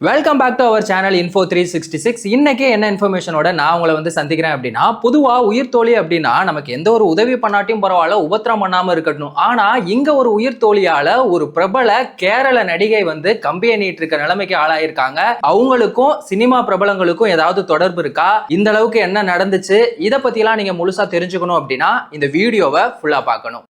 Welcome back to our channel Info 366. இன்னைக்கு என்ன இன்ஃபர்மேஷனோட நான் உங்களை வந்து சந்திக்கிறேன் அப்படின்னா, பொதுவா உயிர் தோழி அப்படின்னா நமக்கு எந்த ஒரு உதவி பண்ணாட்டியும் பரவாயில்ல, உபத்திரம் பண்ணாம இருக்கட்டும். ஆனா இங்க ஒரு உயிர் தோழியால ஒரு பிரபல கேரள நடிகை வந்து கம்பி எண்ணிட்டு இருக்க நிலைமைக்கு ஆளாயிருக்காங்க. அவங்களுக்கும் சினிமா பிரபலங்களுக்கும் ஏதாவது தொடர்பு இருக்கா? இந்த அளவுக்கு என்ன நடந்துச்சு? இதை பத்தி எல்லாம் நீங்க முழுசா தெரிஞ்சுக்கணும் அப்படின்னா இந்த வீடியோவை ஃபுல்லா பார்க்கணும்.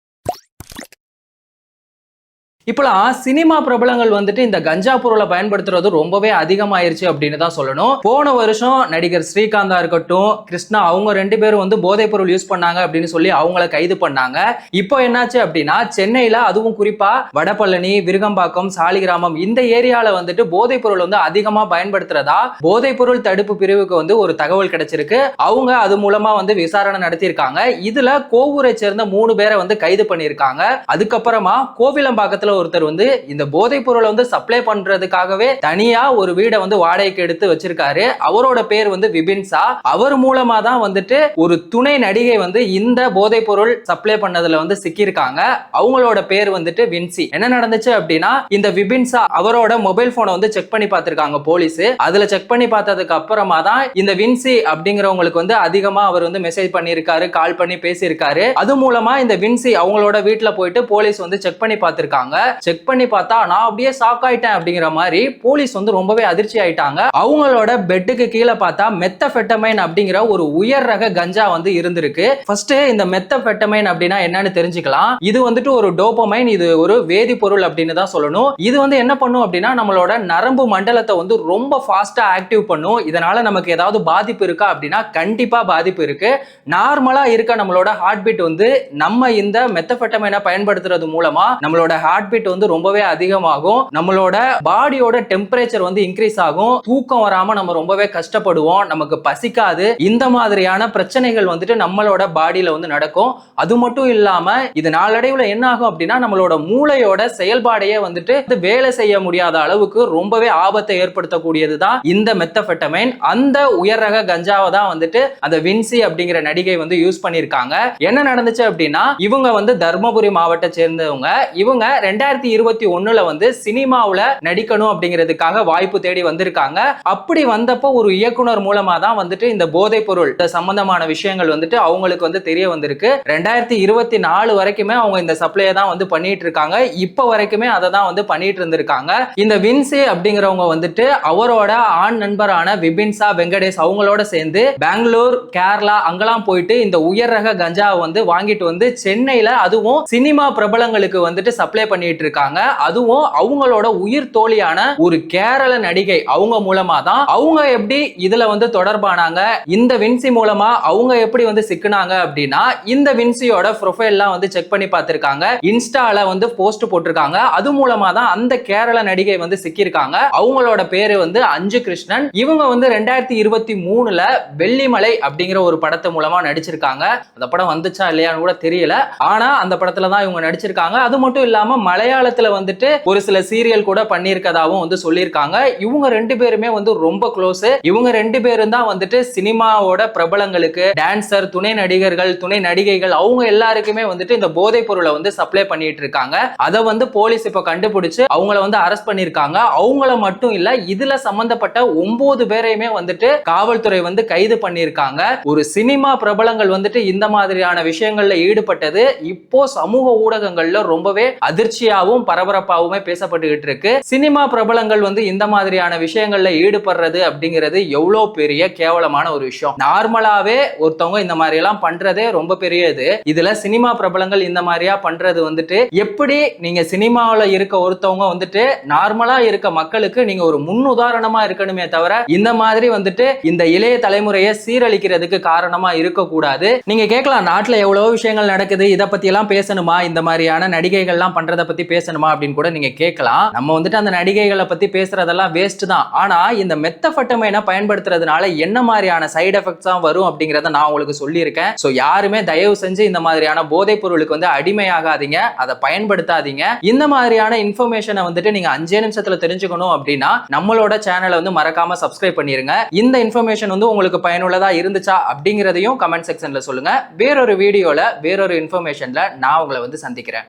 இப்பெல்லாம் சினிமா பிரபலங்கள் வந்துட்டு இந்த கஞ்சா பொருளை பயன்படுத்துறது ரொம்பவே அதிகமாயிருச்சு அப்படின்னு தான் சொல்லணும். போன வருஷம் நடிகர் ஸ்ரீகாந்தா இருக்கட்டும், கிருஷ்ணா, அவங்க ரெண்டு பேரும் வந்து போதைப் பொருள் யூஸ் பண்ணாங்க அப்படின்னு சொல்லி அவங்கள கைது பண்ணாங்க. இப்போ என்னாச்சு அப்படின்னா, சென்னையில அதுவும் குறிப்பா வடபழனி, விருகம்பாக்கம், சாலிகிராமம் இந்த ஏரியால வந்துட்டு போதைப் பொருள் வந்து அதிகமா பயன்படுத்துறதா போதைப் பொருள் தடுப்பு பிரிவுக்கு வந்து ஒரு தகவல் கிடைச்சிருக்கு. அவங்க அது மூலமா வந்து விசாரணை நடத்தியிருக்காங்க. இதுல கோவூரை சேர்ந்த 3 பேரை வந்து கைது பண்ணியிருக்காங்க. அதுக்கப்புறமா கோவிலம்பாக்கத்துல ஒருத்தர் வந்து இந்த போதைப் பொருளை வந்து சப்ளை பண்றதுக்காகவே தனியா ஒரு வீடை வந்து வாடகைக்கு எடுத்து வச்சிருக்காரு. அவரோட பேர் வந்து விபின்சா. அவர் மூலமா தான் வந்துட்டு ஒரு துணை நடிகை வந்து இந்த போதைப் பொருள் சப்ளை பண்ணதுல வந்து சிக்கியிருக்காங்க. அவங்களோட பேர் வந்துட்டு வின்சி. என்ன நடந்துச்சு அப்படின்னா, இந்த விபின்சா அவரோட மொபைல் போனை வந்து செக் பண்ணி பார்த்திருக்காங்க போலீஸ். அதுல செக் பண்ணி பார்த்ததுக்கு அப்புறமா தான் இந்த வின்சி அப்படிங்கிறவங்களுக்கு வந்து அதிகமா அவர் வந்து மெசேஜ் பண்ணியிருக்காரு, கால் பண்ணி பேசியிருக்காரு. அது மூலமா இந்த வின்சி அவங்களோட வீட்டுல போயிட்டு போலீஸ் வந்து செக் பண்ணி பார்த்திருக்காங்க. செக் பண்ணி பார்த்தா நான் அப்படியே ஷாக் ஆயிட்டேன் அப்படிங்கிற மாதிரி போலீஸ் வந்து ரொம்பவே அதிர்ச்சி ஆயிட்டாங்க. அவங்களோட பெட்டுக்கு கீழே பார்த்தா மெத்தபெட்டமைன் அப்படிங்கிற ஒரு உயர் ரக கஞ்சா வந்து இருந்திருக்கு. ஃபர்ஸ்ட் இந்த மெத்தபெட்டமைன் அப்படின்னா என்னன்னு தெரிஞ்சுக்கலாம். இது வந்துட்டு ஒரு டோபமைன், இது ஒரு வேதிப்பொருள் அப்படின்னு தான் சொல்லணும். இது வந்து என்ன பண்ணும் அப்படின்னா, நம்மளோட நரம்பு மண்டலத்தை வந்து ரொம்ப ஃபாஸ்டா ஆக்டிவ் பண்ணும். இதனால நமக்கு ஏதாவது பாதிப்பு இருக்கா அப்படின்னா கண்டிப்பா பாதிப்பு இருக்கு. நார்மலா இருக்க நம்மளோட ஹார்ட் பீட் வந்து நம்ம இந்த மெத்தபெட்டமைனை பயன்படுத்துறது மூலமா நம்மளோட ஹார்ட் பீட் வந்து ரொம்பவே அதிகமாகும். நம்மளோட பாடியோட டெம்பரேச்சர் வந்து இன்க்ரீஸ் ஆகும். தூக்கம் வராம நம்ம ரொம்பவே கஷ்டப்படுவோம். நமக்கு பசிக்காது. இந்த மாதிரியான பிரச்சனைகள் வந்துட்டு நம்மளோட பாடியில வந்து நடக்கும். அது மட்டும் இல்லாம இது நாளடைவுல என்ன ஆகும் அப்படின்னா, நம்மளோட மூளையோட செயல்பாடையே வந்துட்டு வேலை செய்ய முடியாத அளவுக்கு ரொம்பவே ஆபத்தை ஏற்படுத்தக்கூடியதுதான் இந்த மெத்தபெட்டமைன். அந்த உயர் ரக கஞ்சாவை தான் வந்துட்டு அந்த வின்சி அப்படிங்கிற நடிகை வந்து யூஸ் பண்ணிருக்காங்க. என்ன நடந்துச்சு அப்படின்னா, இவங்க வந்து தர்மபுரி மாவட்டத்தை சேர்ந்தவங்க. இவங்க 2021 வந்து சினிமாவுல நடிக்கணும் அப்படிங்கிறதுக்காக வாய்ப்பு தேடி வந்திருக்காங்க. அப்படி வந்தப்போ ஒரு இயக்குனர் மூலமா தான் வந்துட்டு இந்த போதைப் பொருள் சம்பந்தமான விஷயங்கள் வந்துட்டு அவங்களுக்கு வந்து தெரிய வந்திருக்கு. 2024 வரைக்குமே அவங்க இந்த சப்ளையை தான் வந்து பண்ணிட்டு இருக்காங்க. இப்ப வரைக்குமே அதை தான் வந்து பண்ணிட்டு இருந்திருக்காங்க. இந்த வின்சி அப்படிங்கிறவங்க வந்துட்டு அவரோட ஆண் நண்பரான விபின்சா வெங்கடேஷ் அவங்களோட சேர்ந்து பெங்களூர், கேரளா அங்கெல்லாம் போயிட்டு இந்த உயர் ரக கஞ்சாவை வந்து வாங்கிட்டு வந்து சென்னையில அதுவும் சினிமா பிரபலங்களுக்கு வந்துட்டு சப்ளை பண்ணிட்டு இருக்காங்க. அதுவும் அவங்களோட உயிர் தோழியான ஒரு கேரள நடிகை அவங்க மூலமா தான். அவங்க எப்படி இதுல வந்து தொடர்பானாங்க, இந்த வின்சி மூலமா அவங்க எப்படி வந்து சிக்கினாங்க அப்படின்னா, இந்த வின்சியோட ப்ரொஃபைல்லாம் வந்து செக் பண்ணி பார்த்திருக்காங்க. இன்ஸ்டால வந்து போஸ்ட் போட்டிருக்காங்க. அது மூலமா தான் அந்த கேரள நடிகை வந்து சிக்கியிருக்காங்க. அவங்களோட பேரு வந்து அஞ்சு கிருஷ்ணன். இவங்க வந்து 2023ல வெள்ளிமலை அப்படிங்கிற ஒரு படத்து மூலமா நடிச்சிருக்காங்க. அந்த படம் வந்துச்சா இல்லையான்னு கூட தெரியல. ஆனா அந்த படத்துல தான் இவங்க நடிச்சிருக்காங்க. அது மட்டும் இல்லாம மலையாளத்துல வந்துட்டு ஒரு சில சீரியல் கூட பண்ணியிருக்கதாவும் வந்து சொல்லியிருக்காங்க. இவங்க ரெண்டு பேருமே வந்து ரொம்ப க்ளோஸ். இவங்க ரெண்டு பேரும் தான் வந்துட்டு சினிமாவோட பிரபலங்களுக்கு டான்சர், துணை நடிகர்கள், துணை நடிகைகள் அவங்க எல்லாருக்குமே வந்துட்டு இந்த போதைப் பொருளை வந்து சப்ளை பண்ணிட்டு இருக்காங்க. அதை வந்து போலீஸ் இப்ப கண்டுபிடிச்சு அவங்கள வந்து அரெஸ்ட் பண்ணிருக்காங்க. அவங்கள மட்டும் இல்ல, இதுல சம்பந்தப்பட்ட 9 பேரையுமே வந்துட்டு காவல்துறை வந்து கைது பண்ணிருக்காங்க. ஒரு சினிமா பிரபலங்கள் வந்துட்டு இந்த மாதிரியான விஷயங்கள்ல ஈடுபட்டது இப்போ சமூக ஊடகங்கள்ல ரொம்பவே அதிர்ச்சியாவும் பரபரப்பாவுமே பேசப்பட்டுகிட்டு இருக்கு. சினிமா பிரபலங்கள் வந்து இந்த மாதிரியான விஷயங்கள்ல ஈடுபடுறது அப்படிங்கிறது எவ்வளவு பெரிய கேவலமான ஒரு விஷயம். நார்மலாவே ஒருத்தவங்க இந்த மாதிரி எல்லாம் பண்றதே ரொம்ப பெரியது. இதுல சினிமா பிரபலங்கள் இந்த மாதிரியா பண்றது வந்துட்டு எப்படி நீங்க சினிமாவில் இருக்க ஒருத்தவங்க வந்துட்டு நார்மலா இருக்க மக்களுக்கு நீங்க ஒரு முன் உதாரணமா இருக்கணுமே தவிர இந்த மாதிரி வந்துட்டு இந்த இளைய தலைமுறையை சீரழிக்கிறதுக்கு காரணமா இருக்கக்கூடாது. நீங்க கேட்கலாம், நாட்டுல எவ்வளவு விஷயங்கள் நடக்குது, இதை பத்தி எல்லாம் பேசணுமா, இந்த மாதிரியான நடிகைகள் எல்லாம் பண்றதை பத்தி பேசணுமா அப்படின்னு கூட நீங்க கேட்கலாம். நம்ம வந்துட்டு அந்த நடிகைகளை பத்தி பேசுறதெல்லாம் வேஸ்ட் தான். ஆனா இந்த மெத்தபெட்டமைனை பயன்படுத்துறதுனால என்ன மாதிரியான சைடு எஃபெக்ட்ஸ் வரும் அப்படிங்கறத நான் உங்களுக்கு சொல்லியிருக்கேன். சோ யாருமே தயவு செஞ்சு இந்த மாதிரியான போதைப் பொருளுக்கு வந்து அடிமையாகாதீங்க, அதை பயன்படுத்தாதீங்க. இந்த மாதிரியான இன்ஃபர்மேஷனை வந்துட்டு நீங்க 5 நிமிஷத்துல தெரிஞ்சுக்கணும் அப்படின்னா நம்மளோட சேனலை வந்து மறக்காம சப்ஸ்கிரைப் பண்ணிருங்க. இந்த இன்ஃபர்மேஷன் வந்து உங்களுக்கு பயனுள்ளதா இருந்துச்சா அப்படிங்கறதையும் கமெண்ட் செக்ஷன்ல சொல்லுங்க. வேறொரு வீடியோல வேறொரு இன்ஃபர்மேஷன்ல நான் உங்களை வந்து சந்திக்கிறேன்.